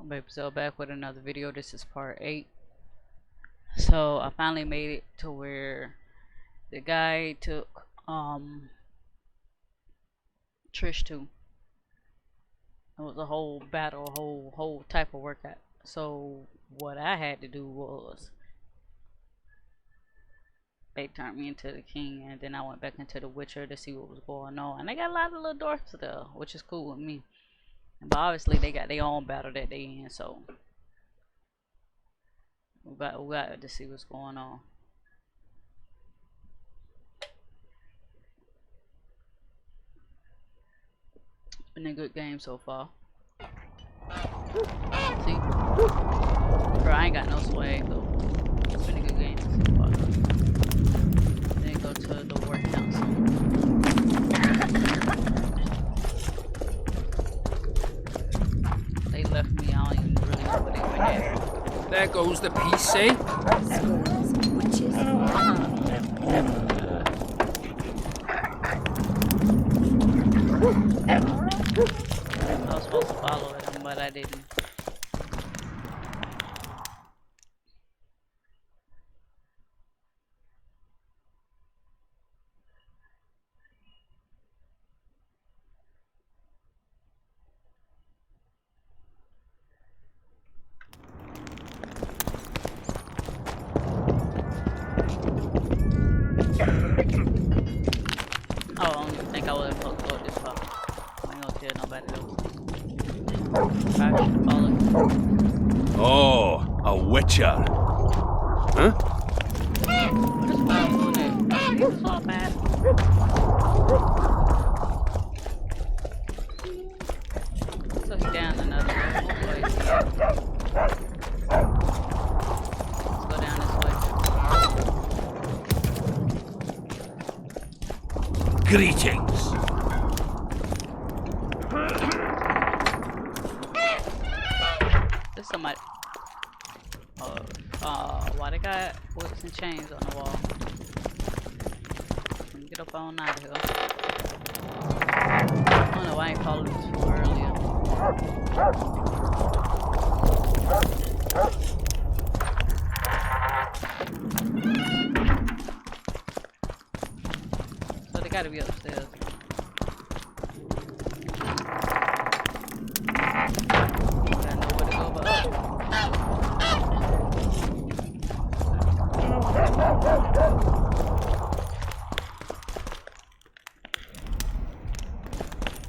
Baby so back with another video. This is part 8. So I finally made it to where the guy took Trish to. It was a whole battle, a whole type of workout. So what I had to do was they turned me into the king, and then I went back into the Witcher to see what was going on. And they got a lot of little dwarfs there, which is cool with me. But obviously they got their own battle that they in, so we got to see what's going on. It's been a good game so far. See? Bro, I ain't got no swag though. It's been a good game so far. Then go to the work council. They left me, I don't even really know where they went at. There goes the piece, eh? Squirrels, witches. I was supposed to follow them, but I didn't. Oh, I don't even think I would have supposed to go this far. I ain't gonna tell nobody though. Probably should follow. Oh, a Witcher. Huh? What is wrong with that? This is so bad. So he's down another way. Let's go down this way. Greetings. There's somebody. Why they got whips and chains on the wall? Let me get up on out of here. I don't know why I ain't followed this fool earlier. So they gotta be upstairs. Gotta know where to go but up.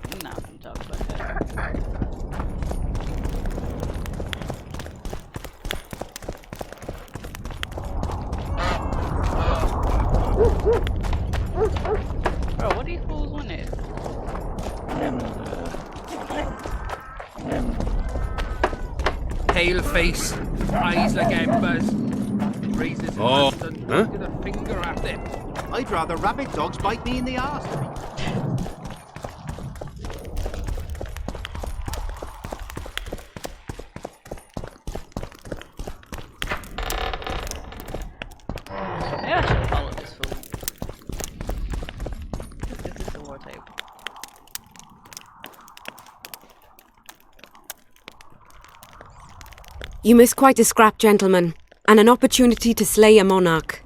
I'm not gonna talk about that. Bro, what are these fools doing there? Pale face, eyes like embers. Raises his hand and pointed a finger at them. I'd rather rabbit dogs bite me in the arse. Maybe I should follow this fool. This is the war table. You miss quite a scrap, gentlemen, and an opportunity to slay a monarch.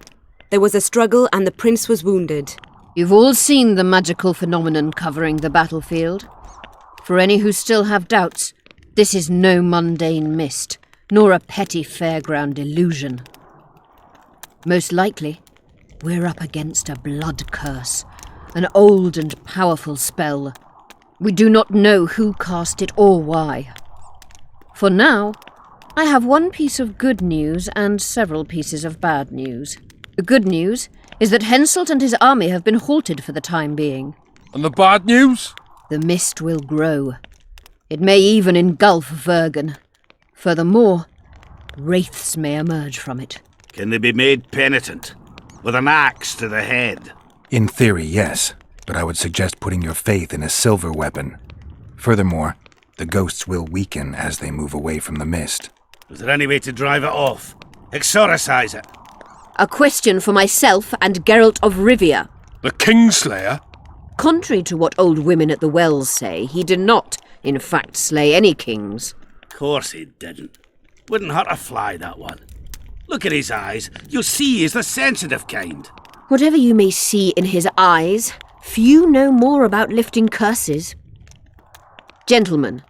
There was a struggle and the prince was wounded. You've all seen the magical phenomenon covering the battlefield. For any who still have doubts, this is no mundane mist, nor a petty fairground illusion. Most likely, we're up against a blood curse, an old and powerful spell. We do not know who cast it or why. For now, I have one piece of good news and several pieces of bad news. The good news is that Henselt and his army have been halted for the time being. And the bad news? The mist will grow. It may even engulf Vergen. Furthermore, wraiths may emerge from it. Can they be made penitent? With an axe to the head? In theory, yes, but I would suggest putting your faith in a silver weapon. Furthermore, the ghosts will weaken as they move away from the mist. Is there any way to drive it off? Exorcise it? A question for myself and Geralt of Rivia. The Kingslayer? Contrary to what old women at the wells say, he did not, in fact, slay any kings. Course he didn't. Wouldn't hurt a fly, that one. Look at his eyes. You'll see he's the sensitive kind. Whatever you may see in his eyes, few know more about lifting curses. Gentlemen,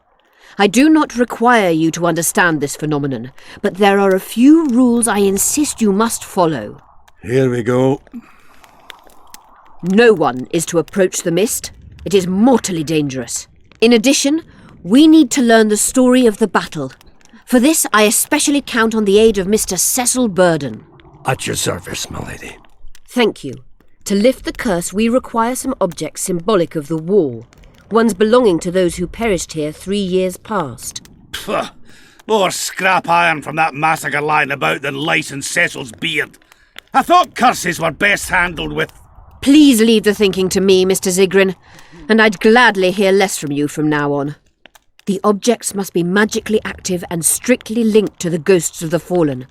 I do not require you to understand this phenomenon, but there are a few rules I insist you must follow. Here we go. No one is to approach the mist. It is mortally dangerous. In addition, we need to learn the story of the battle. For this, I especially count on the aid of Mr. Cecil Burden. At your service, my lady. Thank you. To lift the curse, we require some objects symbolic of the war. Ones belonging to those who perished here 3 years past. Pfft, more scrap iron from that massacre lying about than lice in Cecil's beard. I thought curses were best handled with... Please leave the thinking to me, Mr. Zigrin, and I'd gladly hear less from you from now on. The objects must be magically active and strictly linked to the ghosts of the fallen.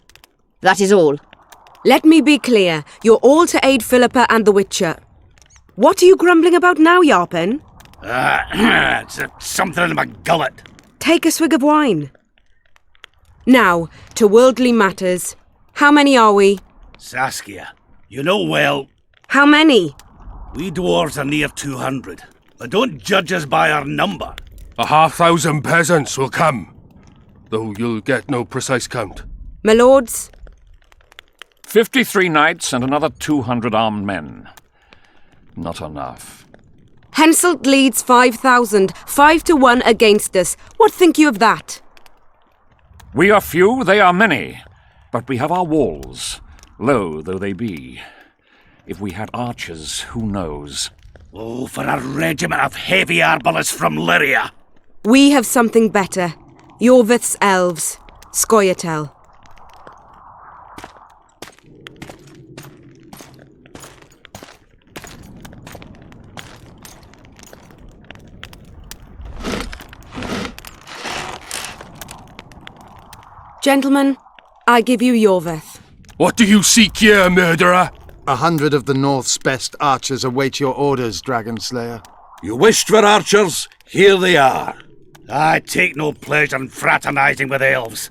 That is all. Let me be clear. You're all to aid Philippa and the Witcher. What are you grumbling about now, Yarpen? It's something in my gullet. Take a swig of wine. Now, to worldly matters. How many are we? Saskia, you know well... How many? We dwarves are near 200, but don't judge us by our number. 1,000 peasants will come, though you'll get no precise count. My lords? 53 knights and another 200 armed men. Not enough. Henselt leads 5,000, 5 to 1 against us. What think you of that? We are few, they are many, but we have our walls, low though they be. If we had archers, who knows? Oh, for a regiment of heavy arbalists from Lyria. We have something better. Yorvith's elves. Scoia'tael. Gentlemen, I give you Yorvith. What do you seek here, murderer? 100 of the North's best archers await your orders, Dragon Slayer. You wished for archers? Here they are. I take no pleasure in fraternising with elves,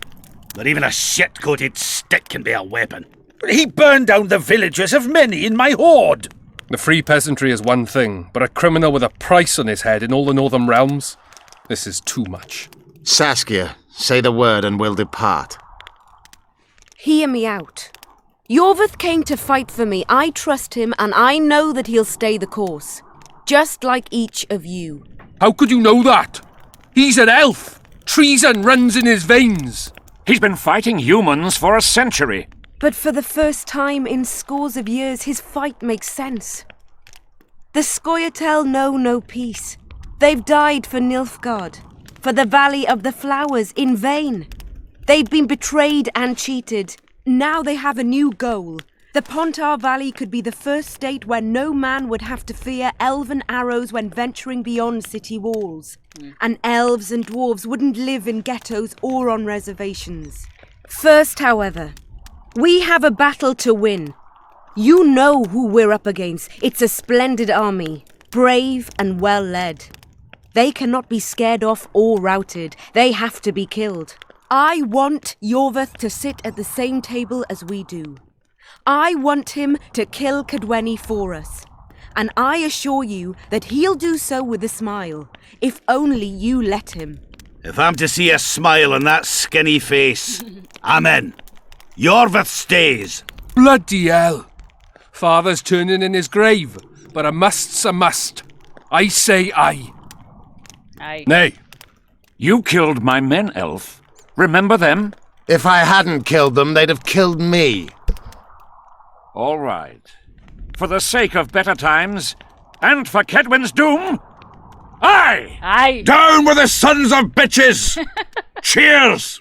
but even a shit-coated stick can be a weapon. He burned down the villages of many in my horde. The free peasantry is one thing, but a criminal with a price on his head in all the northern realms? This is too much. Saskia, say the word and we'll depart. Hear me out. Yorvith came to fight for me. I trust him, and I know that he'll stay the course. Just like each of you. How could you know that? He's an elf! Treason runs in his veins! He's been fighting humans for a century. But for the first time in scores of years, his fight makes sense. The Scoia'tael know no peace. They've died for Nilfgaard, for the Valley of the Flowers, in vain. They've been betrayed and cheated. Now they have a new goal. The Pontar Valley could be the first state where no man would have to fear elven arrows when venturing beyond city walls. And elves and dwarves wouldn't live in ghettos or on reservations. First, however, we have a battle to win. You know who we're up against. It's a splendid army, brave and well led. They cannot be scared off or routed. They have to be killed. I want Yorvith to sit at the same table as we do. I want him to kill Cadweni for us. And I assure you that he'll do so with a smile, if only you let him. If I'm to see a smile on that skinny face, I'm in. Yorvith stays. Bloody hell! Father's turning in his grave, but a must's a must. I say aye. Aye. Nay. You killed my men, elf. Remember them? If I hadn't killed them, they'd have killed me. All right. For the sake of better times, and for Kedwin's doom, aye! Aye. Down with the sons of bitches! Cheers!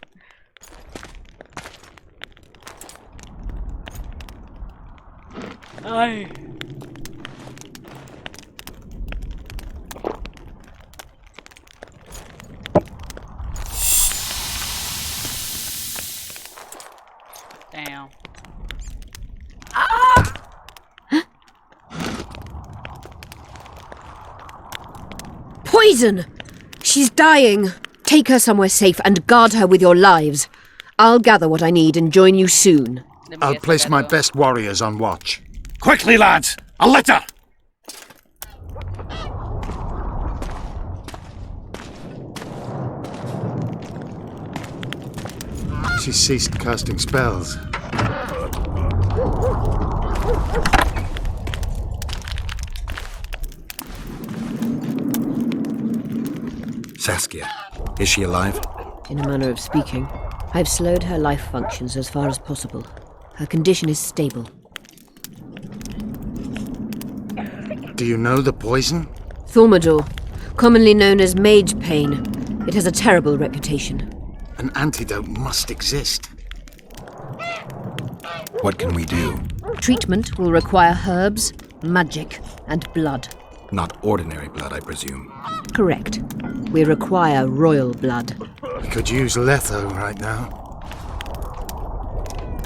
Aye. Damn. Poison! She's dying. Take her somewhere safe and guard her with your lives. I'll gather what I need and join you soon. I'll place my best warriors on watch. Quickly, lads! A litter! She ceased casting spells. Saskia, is she alive? In a manner of speaking, I've slowed her life functions as far as possible. Her condition is stable. Do you know the poison? Thaumadour, commonly known as mage pain. It has a terrible reputation. An antidote must exist. What can we do? Treatment will require herbs, magic, and blood. Not ordinary blood, I presume. Correct. We require royal blood. We could use letho right now.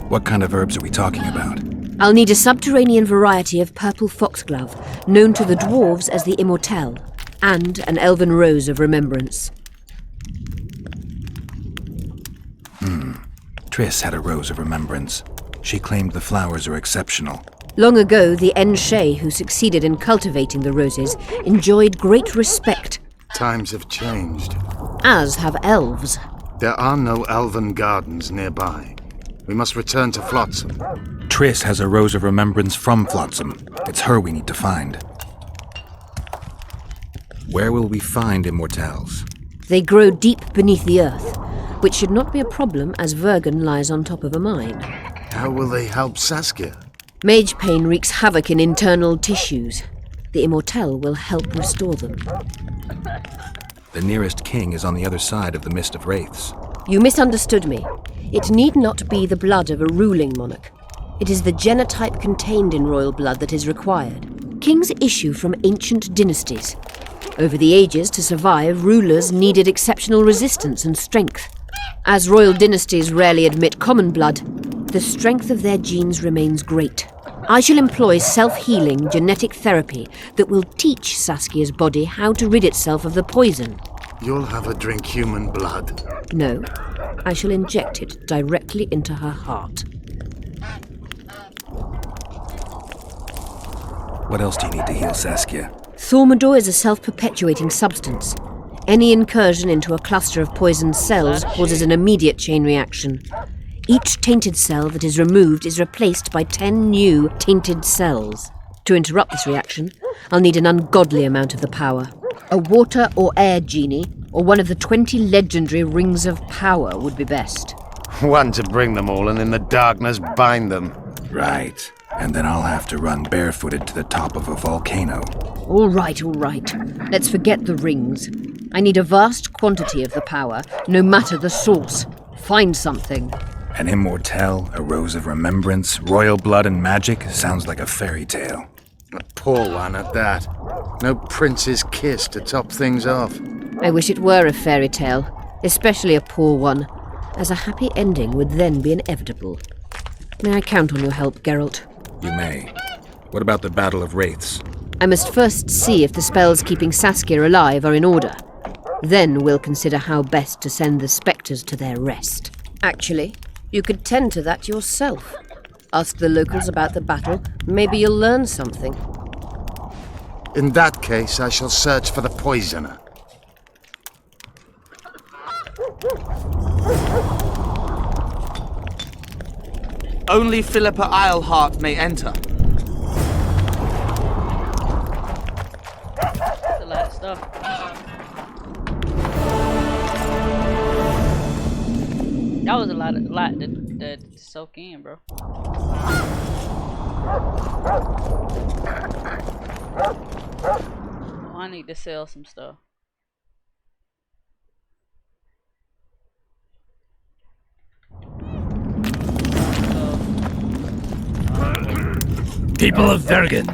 What kind of herbs are we talking about? I'll need a subterranean variety of purple foxglove, known to the dwarves as the immortelle, and an elven rose of remembrance. Triss had a rose of remembrance. She claimed the flowers are exceptional. Long ago, the Enshe who succeeded in cultivating the roses enjoyed great respect, Times have changed. as have elves. There are no elven gardens nearby. We must return to Flotsam. Triss has a rose of remembrance from Flotsam. It's her we need to find. Where will we find immortelles? They grow deep beneath the earth, which should not be a problem as Vergen lies on top of a mine. How will they help Saskia? Mage pain wreaks havoc in internal tissues. The immortelle will help restore them. The nearest king is on the other side of the Mist of Wraiths. You misunderstood me. It need not be the blood of a ruling monarch. It is the genotype contained in royal blood that is required. Kings issue from ancient dynasties. Over the ages, to survive, rulers needed exceptional resistance and strength. As royal dynasties rarely admit common blood, the strength of their genes remains great. I shall employ self-healing genetic therapy that will teach Saskia's body how to rid itself of the poison. You'll have her drink human blood. No, I shall inject it directly into her heart. What else do you need to heal Saskia? Thaumadour is a self-perpetuating substance. Any incursion into a cluster of poisoned cells causes an immediate chain reaction. Each tainted cell that is removed is replaced by 10 new tainted cells. To interrupt this reaction, I'll need an ungodly amount of the power. A water or air genie, or one of the 20 legendary rings of power would be best. One to bring them all and in the darkness bind them. Right. And then I'll have to run barefooted to the top of a volcano. All right. Let's forget the rings. I need a vast quantity of the power, no matter the source. Find something. An immortelle, a rose of remembrance, royal blood and magic sounds like a fairy tale. A poor one at that. No prince's kiss to top things off. I wish it were a fairy tale, especially a poor one, as a happy ending would then be inevitable. May I count on your help, Geralt? You may. What about the Battle of Wraiths? I must first see if the spells keeping Saskia alive are in order. Then we'll consider how best to send the spectres to their rest. Actually, you could tend to that yourself. Ask the locals about the battle. Maybe you'll learn something. In that case, I shall search for the poisoner. Only Philippa Eilhart may enter. That's a lot of stuff. That was a lot to soak in, bro. Oh, I need to sell some stuff. People of Vergen,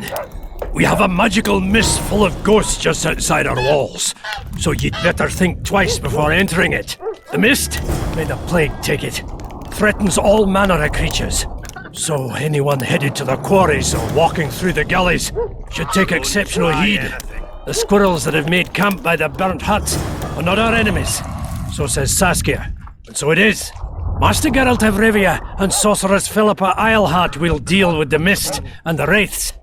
we have a magical mist full of ghosts just outside our walls, so you'd better think twice before entering it. The mist, may the plague take it, threatens all manner of creatures. So anyone headed to the quarries or walking through the gullies should take exceptional heed. The squirrels that have made camp by the burnt huts are not our enemies, So says Saskia. And so it is. Master Geralt of Rivia and Sorceress Philippa Eilhart will deal with the mist and the wraiths.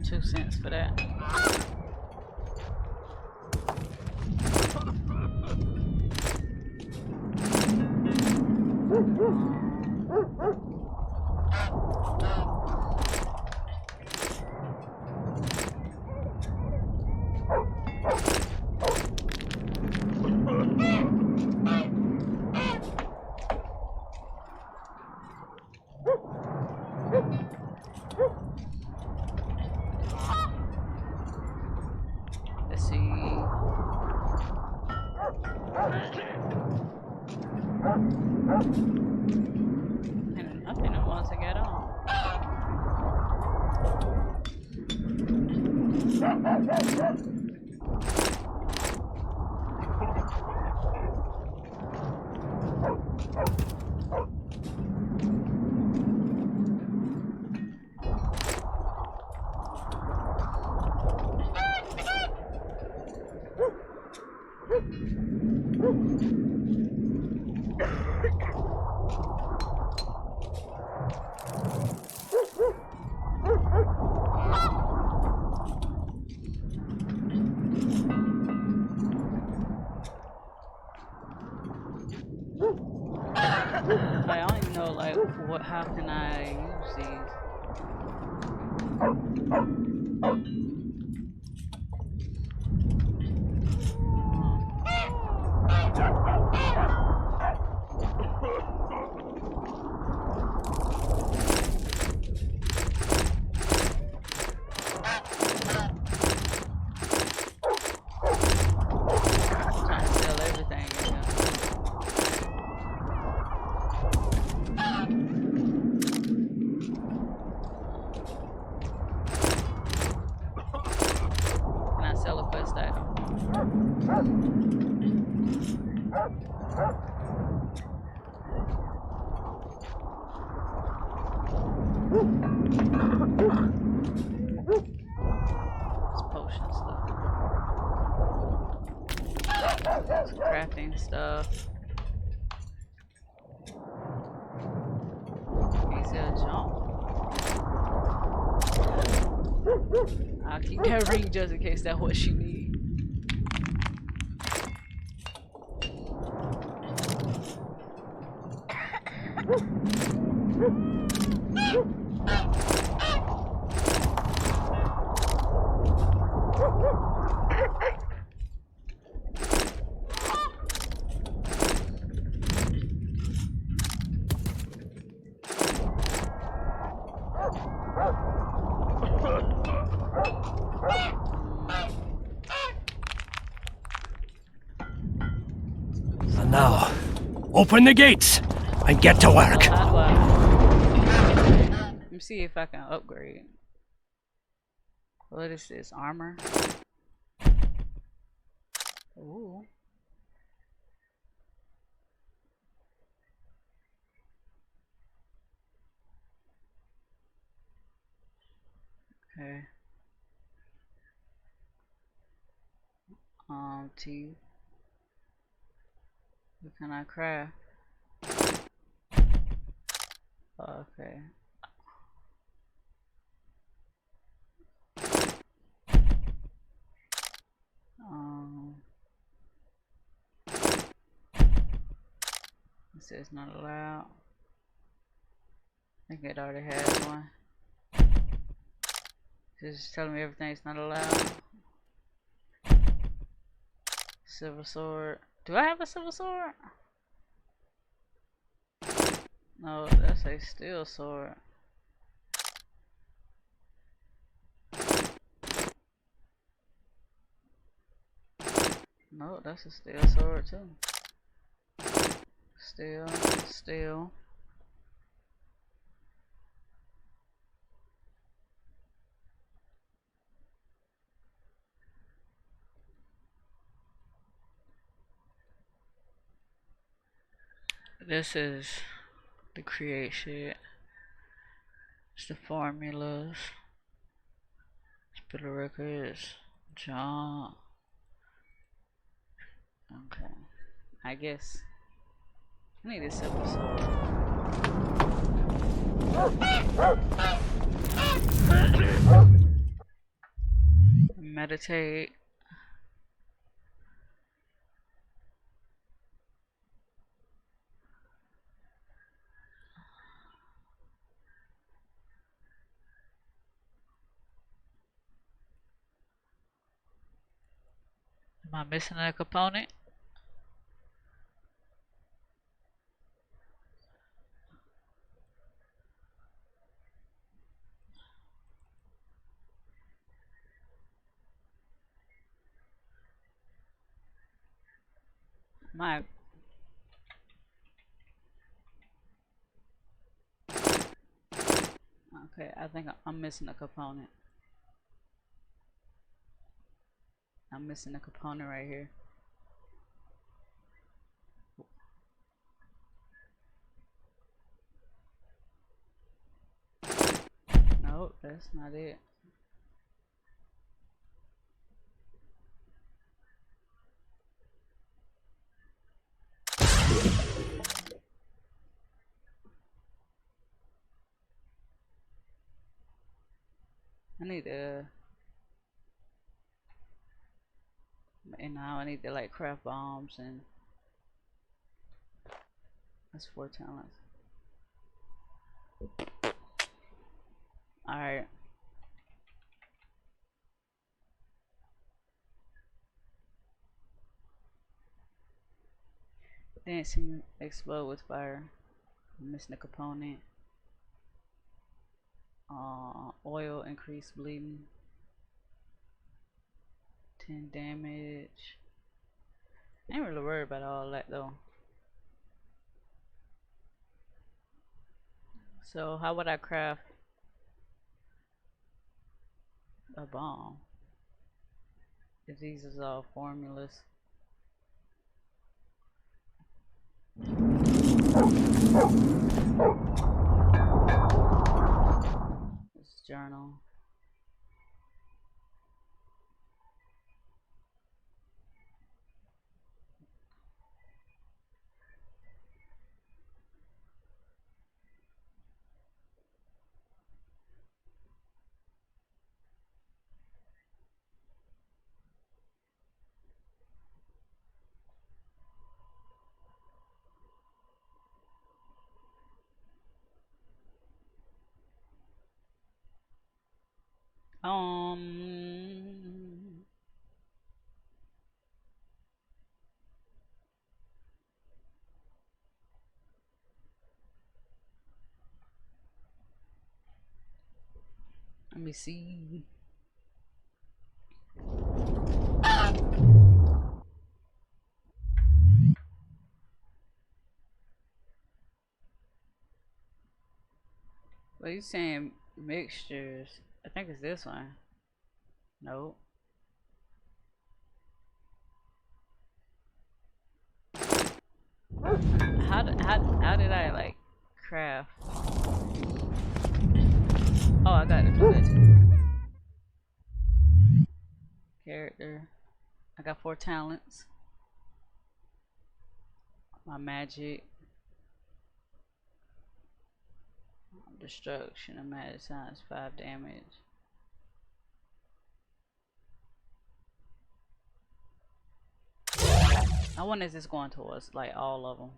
$2 for that. Let's see. And I think I want to get on. I don't even know, like, how can I use these? Trying to sell everything in here. Can I sell a quest item? It's potion stuff. It's crafting stuff. Easier jump. I'll keep that ring just in case that's what she needs. And now, open the gates and get to work. How do I? Let me see if I can upgrade. What is this? Armor? Ooh. Okay. T. What can I craft? Okay. It says not allowed. I think it already has one. It's just telling me everything's not allowed. Silver sword. Do I have a silver sword? No, that's a steel sword. No, that's a steel sword too. Steel. This is the create shit. It's the formulas. Spill records. John. Okay. I guess I need this episode. Meditate. Am I missing a component? My okay, I think I'm missing a component. I'm missing a component right here. Nope, that's not it. I need to, and now I need to like craft bombs, and that's 4 talents. Alright. Dancing explode with fire. I'm missing a component. Oil increase bleeding. 10 damage. I ain't really worried about all that though. So how would I craft a bomb if these is all formulas? This journal. Let me see. What are you saying? Mixtures. I think it's this one. Nope. How did I like craft? Oh, I got it. Character. I got 4 talents. My magic. Destruction of magic times 5 damage. I wonder if this going towards like all of them.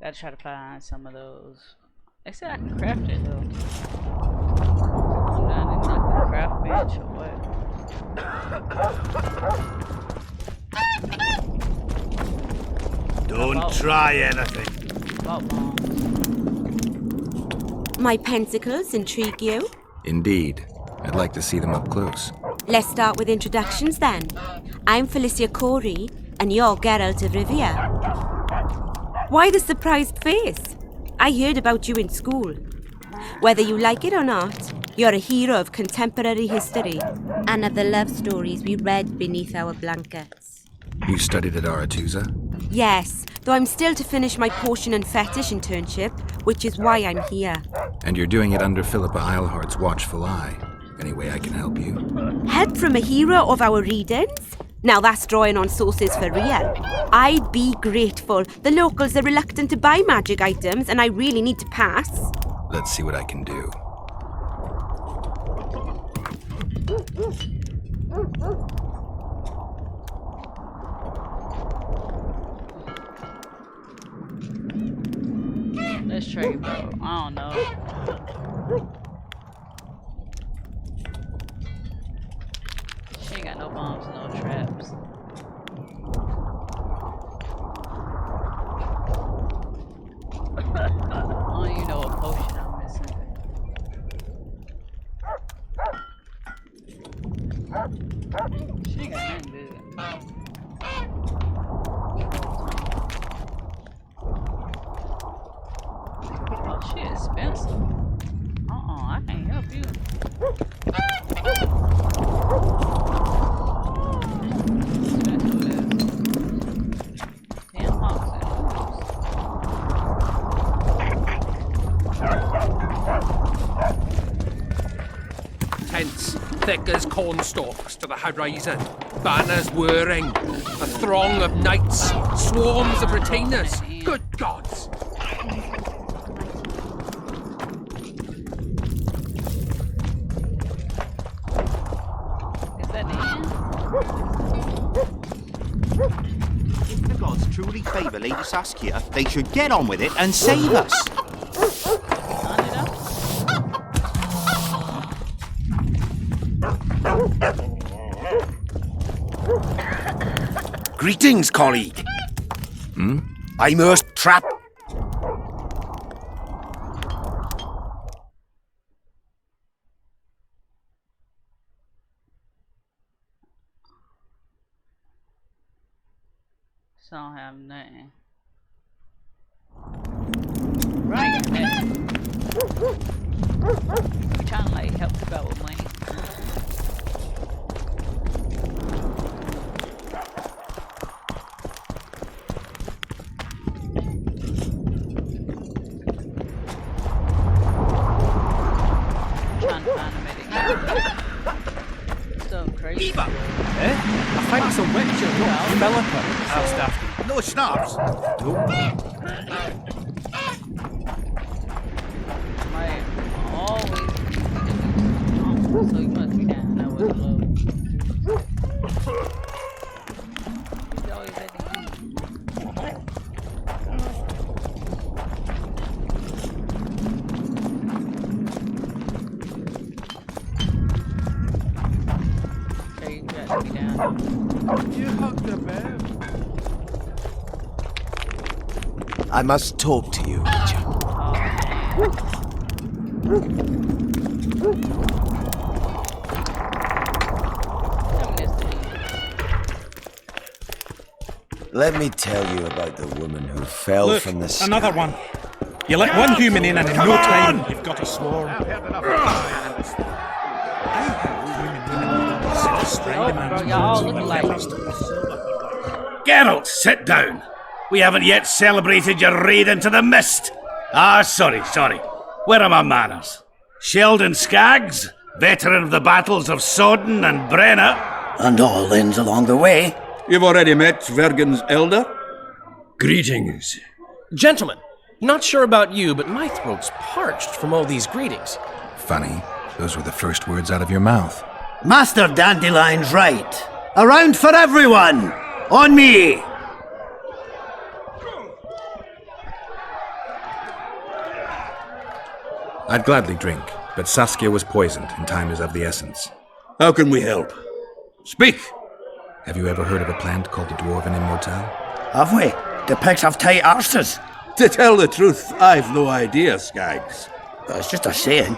Gotta try to find some of those. They said I can craft it though. I'm not in like a craft bench or what. Don't try anything. My pentacles intrigue you? Indeed. I'd like to see them up close. Let's start with introductions then. I'm Felicia Corey, And you're Geralt of Rivia. Why the surprised face? I heard about you in school. Whether you like it or not, you're a hero of contemporary history and of the love stories we read beneath our blankets. You studied at Aretusa? Yes, though I'm still to finish my potion and fetish internship, which is why I'm here. And you're doing it under Philippa Eilhart's watchful eye. Any way I can help you? Help from a hero of our readings? Now that's drawing on sources for real. I'd be grateful. The locals are reluctant to buy magic items, and I really need to pass. Let's see what I can do. Let's trade, bro. I don't know. She ain't got no bombs, no traps. I don't even know what potion I'm missing. She ain't got nothing good. Oh, she expensive. I can't help you. Tents thick as cornstalks to the horizon, banners whirring, a throng of knights, swarms of retainers. Good gods! Is that the end? If the gods truly favour Lady Saskia, they should get on with it and save us. Greetings, colleague. I must trap. So I don't have nothing. Right. We trying to like help people out with money. Trying to find a medic. So crazy. Eh? I find it's a Witcher, not Philippa. Asked after. No snaps. Like, always. So you must be down there with the low. He's always at the end. Okay, you got to be down. You hugged the bear. I must talk to you, Witcher. Let me tell you about the woman who fell Look, from the sky. another one. You let one human in and in no time you've got a swarm. Bro, y'all look like Geralt, sit down. We haven't yet celebrated your raid into the mist. Ah, sorry. Where are my manners? Sheldon Skaggs, veteran of the battles of Sodden and Brenna. And all inns along the way. You've already met Vergen's elder? Greetings. Gentlemen, not sure about you, but my throat's parched from all these greetings. Funny, those were the first words out of your mouth. Master Dandelion's right. Around for everyone! On me! I'd gladly drink, but Saskia was poisoned and time is of the essence. How can we help? Speak! Have you ever heard of a plant called the Dwarven Immortelle? Have we? The pigs have tight arses. To tell the truth, I've no idea, Skaggs. Well, it's just a saying.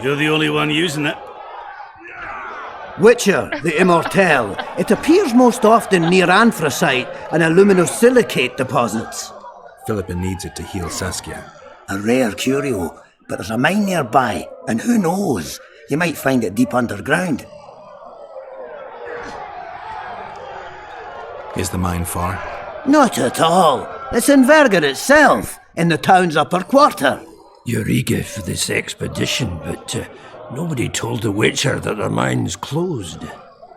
You're the only one using it. Witcher, the immortelle. It appears most often near anthracite and aluminosilicate deposits. Philippa needs it to heal Saskia. A rare curio, but there's a mine nearby, and who knows? You might find it deep underground. Is the mine far? Not at all. It's in Verger itself, in the town's upper quarter. You're eager for this expedition, but nobody told the Witcher that the mine's closed.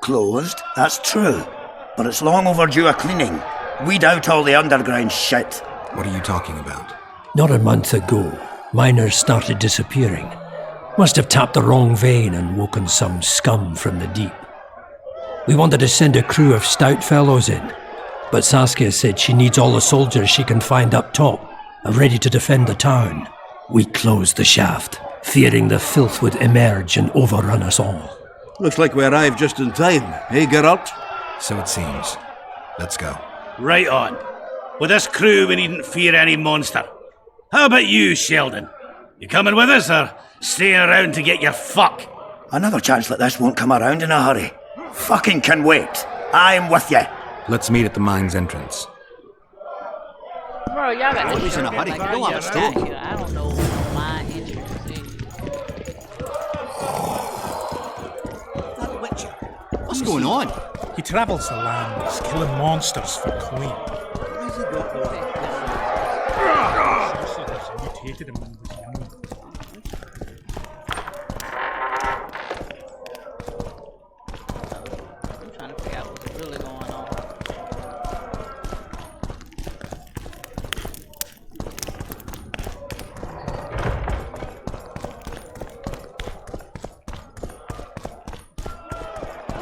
Closed? That's true. But it's long overdue a cleaning. Weed out all the underground shit. What are you talking about? Not a month ago, miners started disappearing. Must have tapped the wrong vein and woken some scum from the deep. We wanted to send a crew of stout fellows in, but Saskia said she needs all the soldiers she can find up top and ready to defend the town. We closed the shaft, fearing the filth would emerge and overrun us all. Looks like we arrived just in time, eh, Geralt? So it seems. Let's go. Right on. With this crew, we needn't fear any monster. How about you, Sheldon? You coming with us, or staying around to get your fuck? Another chance like this won't come around in a hurry. Fucking can wait. I'm with you. Let's meet at the mine's entrance. Bro, y'all got Always in a hurry. Don't have a stove. I don't know what my entrance is. That Witcher. What's going on? He travels the land, he's killing monsters for coin. Where's he got there? Mutated him when he was young. I'm trying to figure out what's really going on.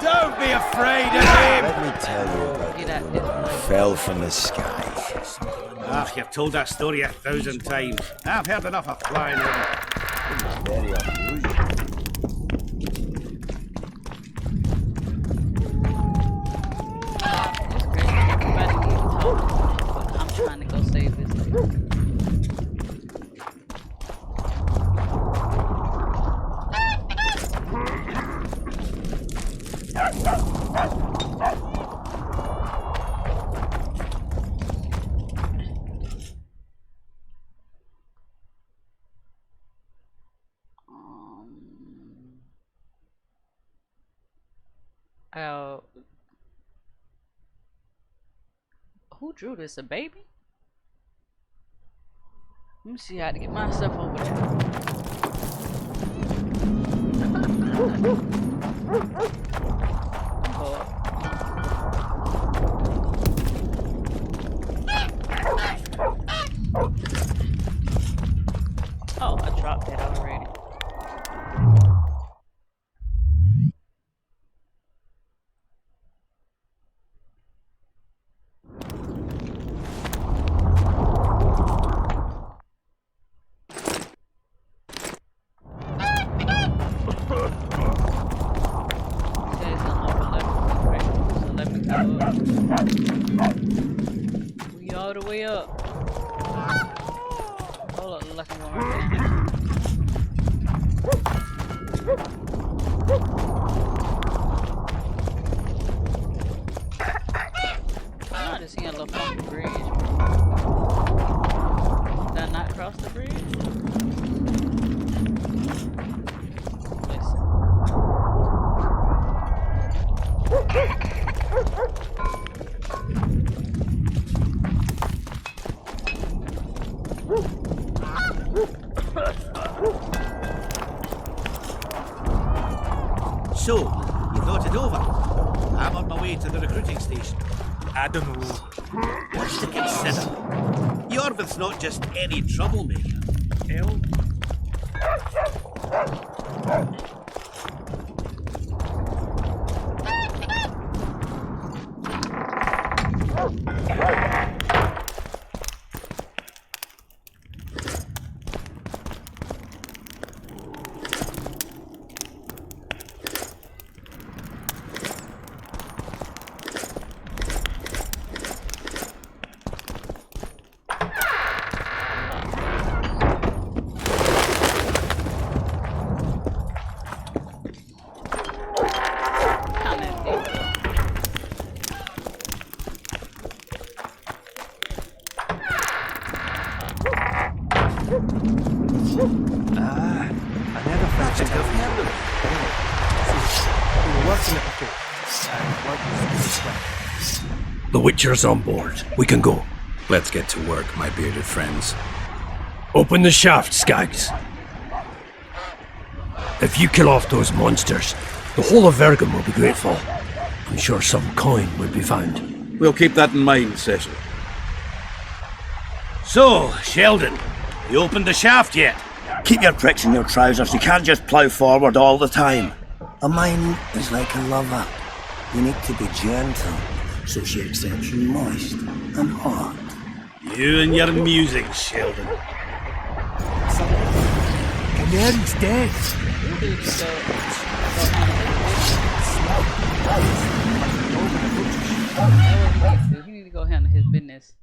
Don't be afraid of him! Let me tell you about the woman who fell from the sky. Ah, you've told that story 1,000 times. I've heard enough of flying over. It's very unusual. It's crazy. Everybody keeps talking, but I'm trying to go save this lady. Who drew this? A baby? Let me see how to get myself over Oh, I dropped that already. We all the way up. Hold up, like I'm going right down. I just seen a little funky bridge. Did I not cross the bridge? So, you thought it over? I'm on my way to the recruiting station. I don't know. What's to consider? Yorvith's not just any troublemaker. Hell. I've seen it before. The Witcher's on board. We can go. Let's get to work, my bearded friends. Open the shaft, Skags. If you kill off those monsters, the whole of Vergum will be grateful. I'm sure some coin will be found. We'll keep that in mind, Cecil. So, Sheldon, you opened the shaft yet? Keep your pricks in your trousers. You can't just plough forward all the time. A mine is like a lover. You need to be gentle, so she accepts you moist and hot. You and your music, Sheldon. Canary's dead. He need to go handle his business.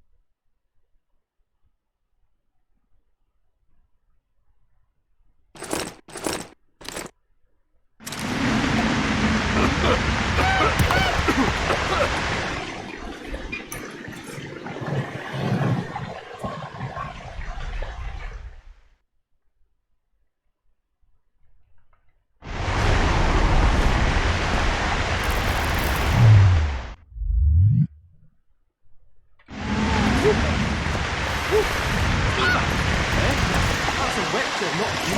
That's a Withcer, not you.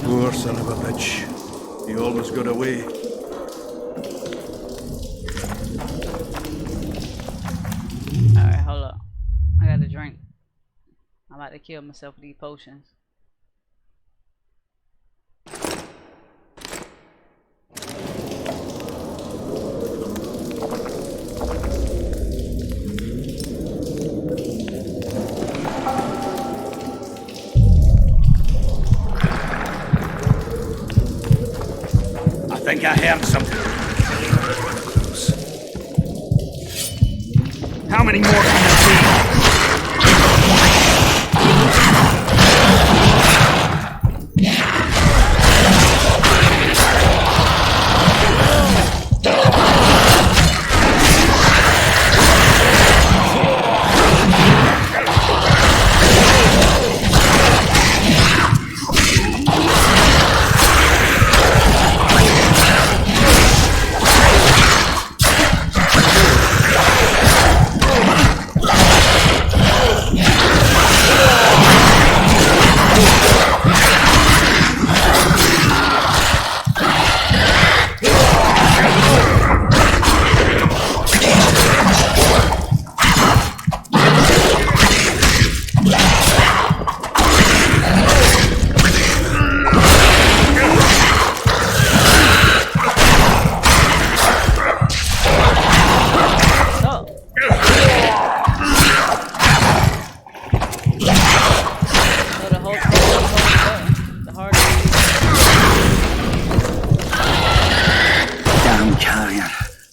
Poor son of a bitch. He almost got away. Alright, hold up. I got a drink. I'm about to kill myself with these potions. I think I heard something. How many more can there be?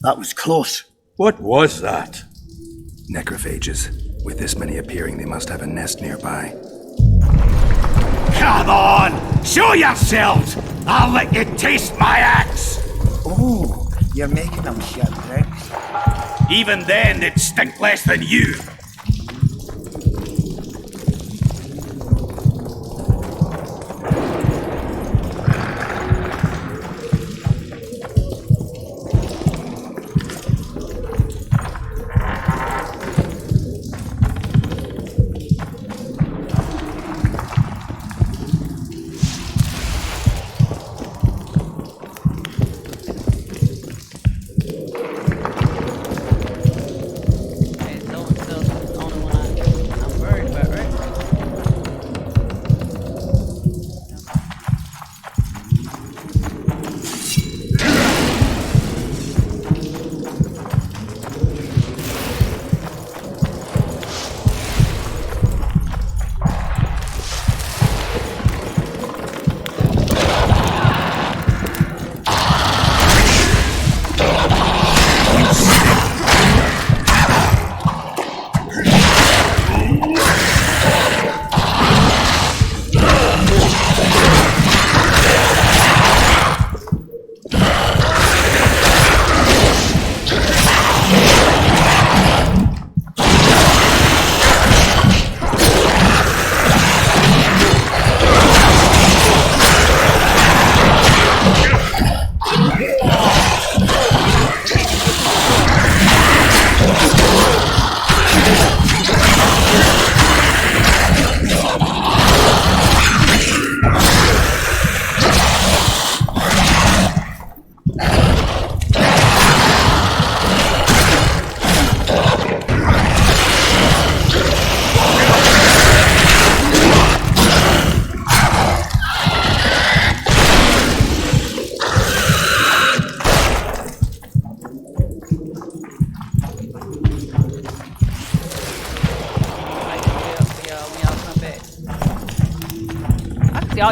That was close. What was that? Necrophages. With this many appearing, they must have a nest nearby. Come on! Show yourselves! I'll let you taste my axe! Oh, you're making them shit bricks. Even then, they'd stink less than you.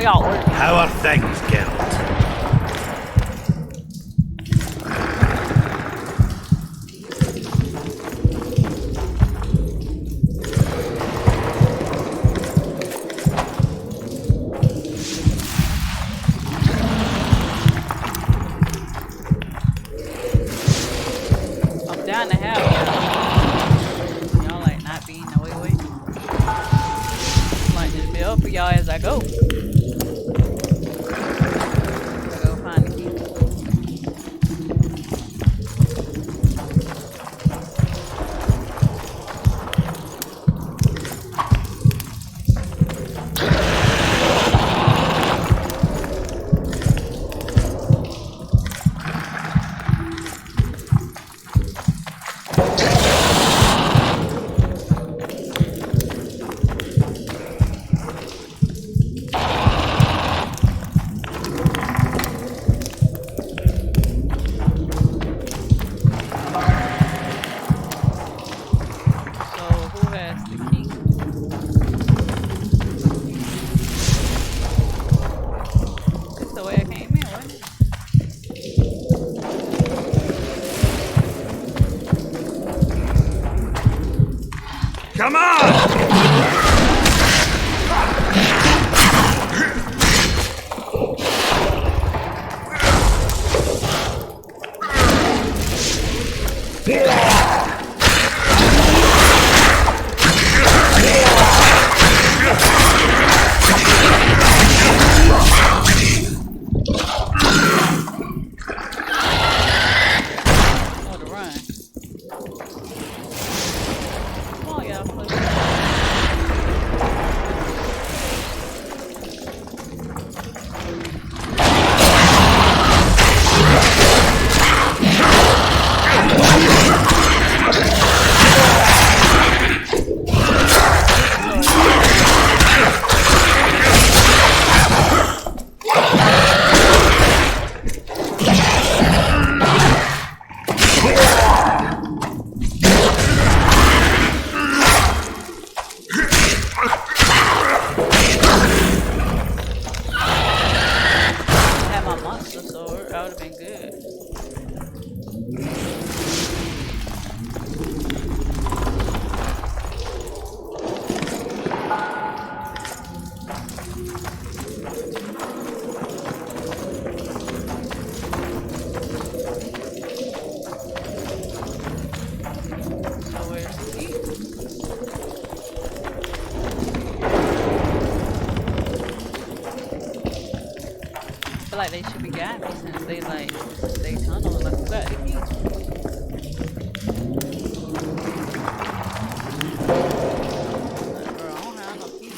y'all working. How are things, Geralt? I'm down to have y'all like not being no way. Might just be up for y'all as I go. I go find the key. Come on! feel like they should be guiding me since they like they tunnel like who got the key? Bro, I don't have no key.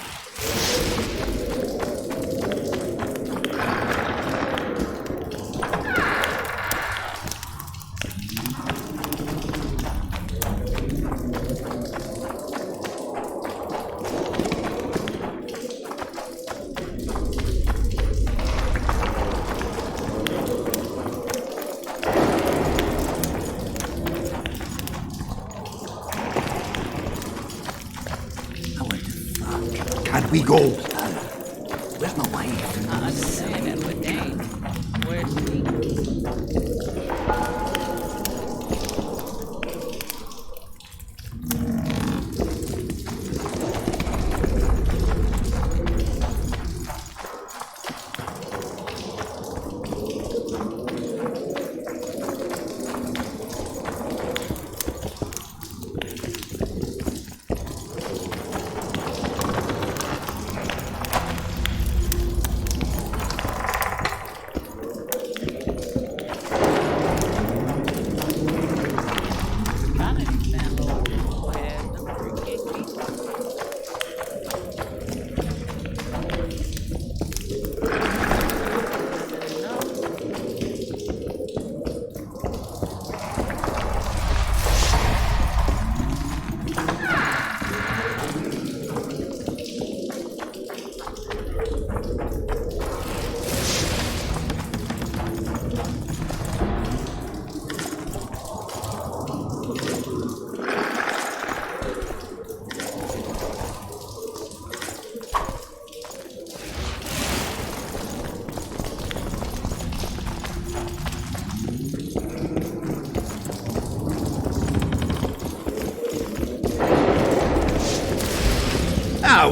Can't we go? Where's my wife? I understand that, but dang, where's the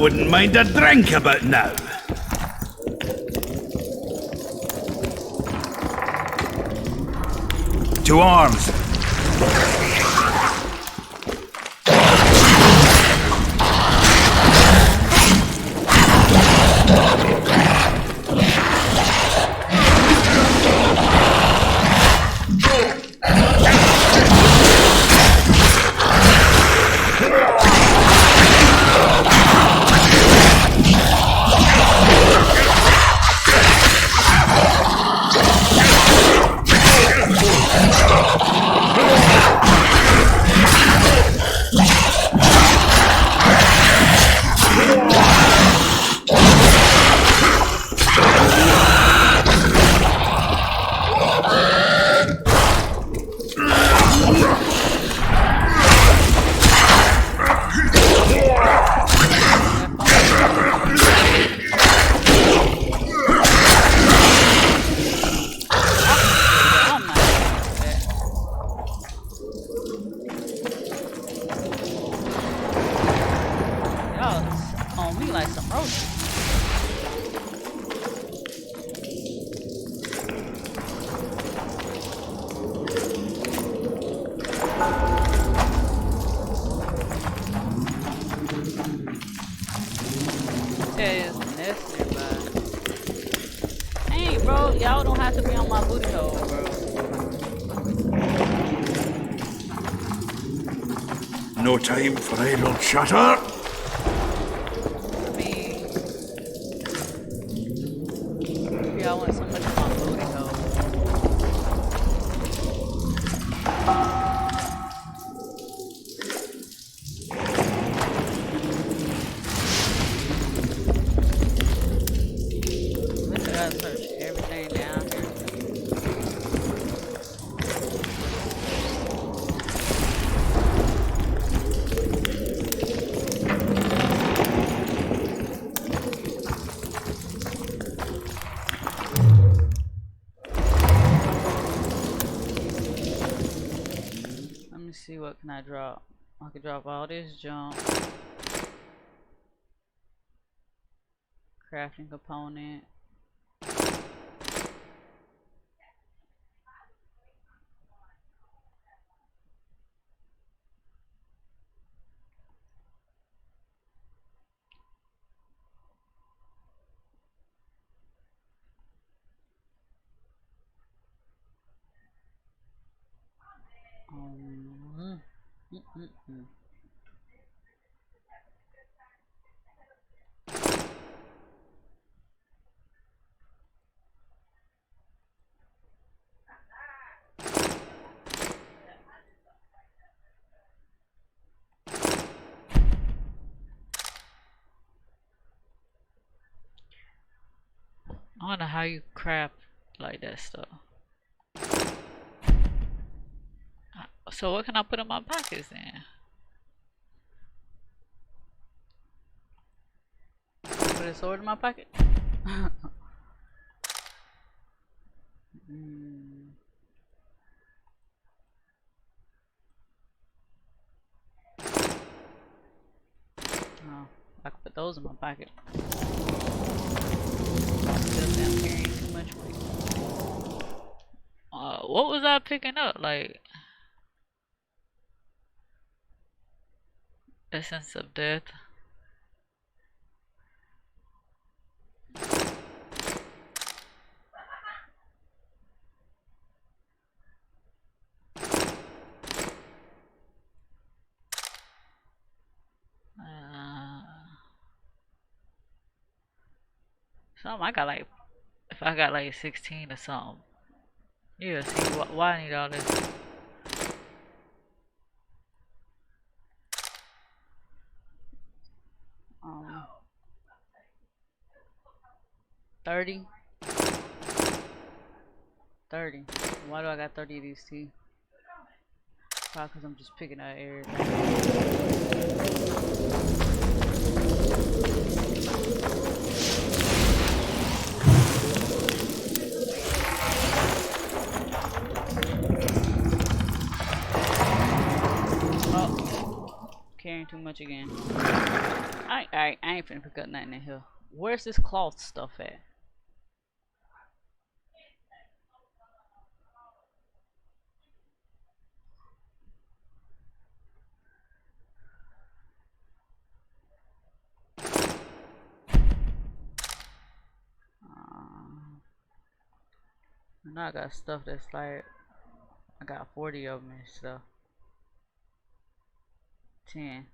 wouldn't mind a drink about now. To arms! On me like some roast. Is necessary, but hey, bro, y'all don't have to be on my booty hole, bro. No time for idle chatter. I want somebody on my booty hole. I gotta search everything down here. Let me see, what can I drop? I could drop all this junk. Crafting component. I wonder how you craft like that stuff. So what can I put in my pockets then? Put a sword in my pocket? Oh, I could put those in my pocket. Still I'm carrying too much weight. What was I picking up? Like essence of death. Something I got like, if I got like 16 or something. Yeah, see why I need all this. 30. 30. Why do I got 30 of these teeth? Probably because I'm just picking out everything. Oh, carrying too too much again. Alright, I ain't finna pick up nothing in here. Where's this cloth stuff at? Now I got stuff that's like, I got 40 of them and stuff. 10.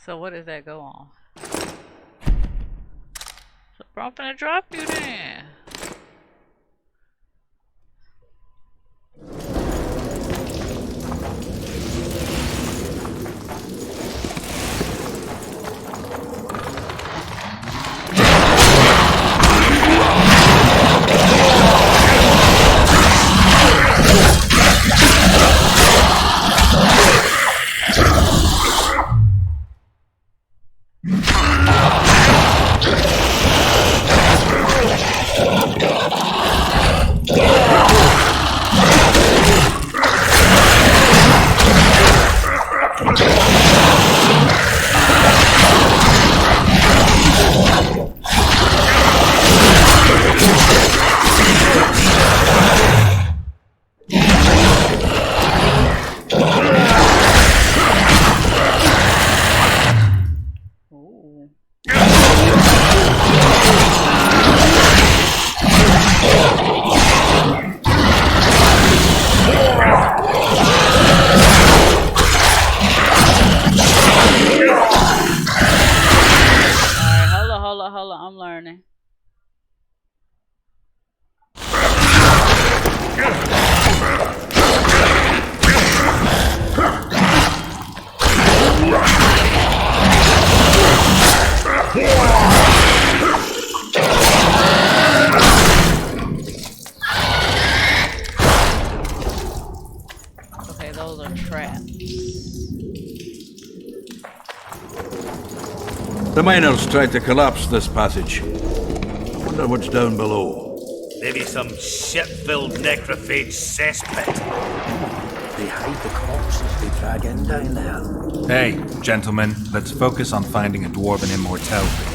So what does that go on? So I'm gonna drop you then. I'm learning. Okay, those are traps. The miners tried to collapse this passage. I wonder what's down below. Maybe some shit-filled necrophage cesspit. They hide the corpses they drag in down there. Hey, gentlemen, let's focus on finding a dwarven immortel, please.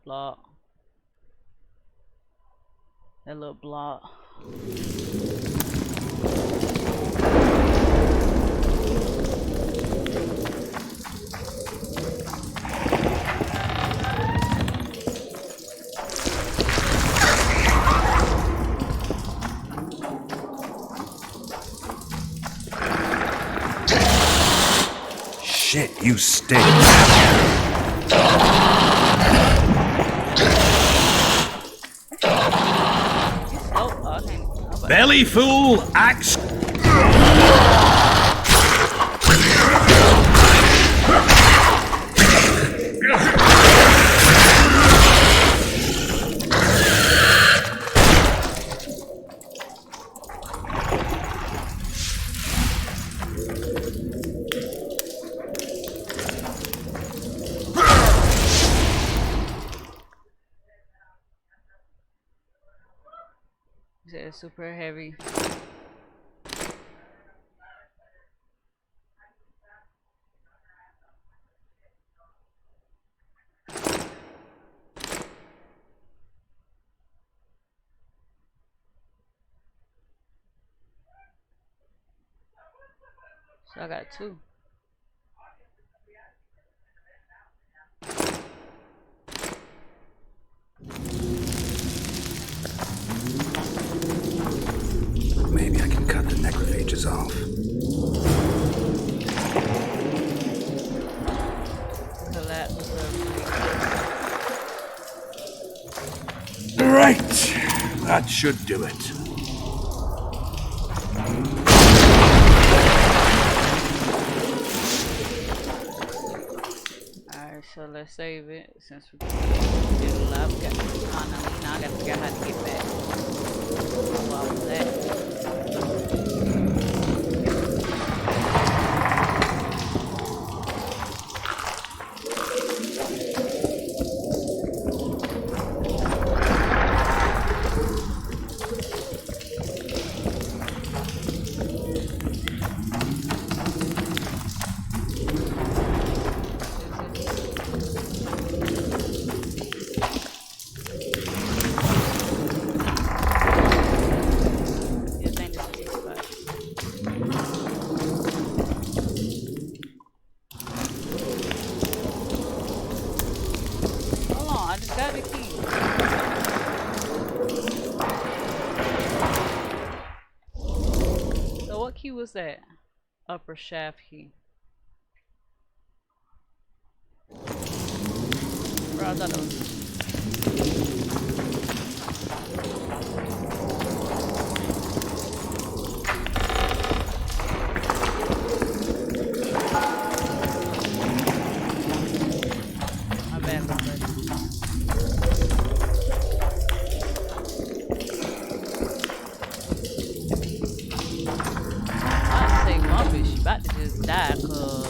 Block. That little block. Shit, you stink. Belly full, axe. It's super heavy. So I got 2. Maybe I can cut the necrophages off. Right. That should do it. Alright, so let's save it since we did a lot. We got now I gotta figure out how to get back. While I was at. Key was that? Upper shaft key. Bro, I thought it was. My bad, my bad. She about to just die, cause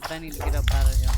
but I need to get up out of here.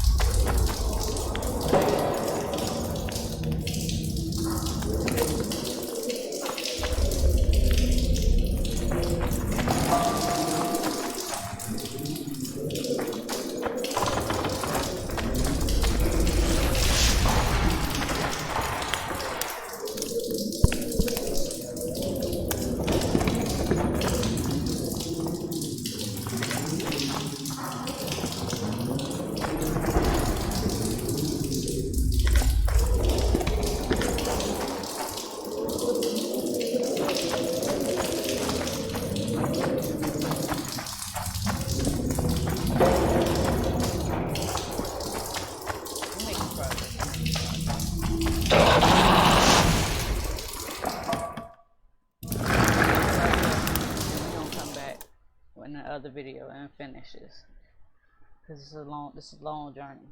Other video and finish this because this is a long journey.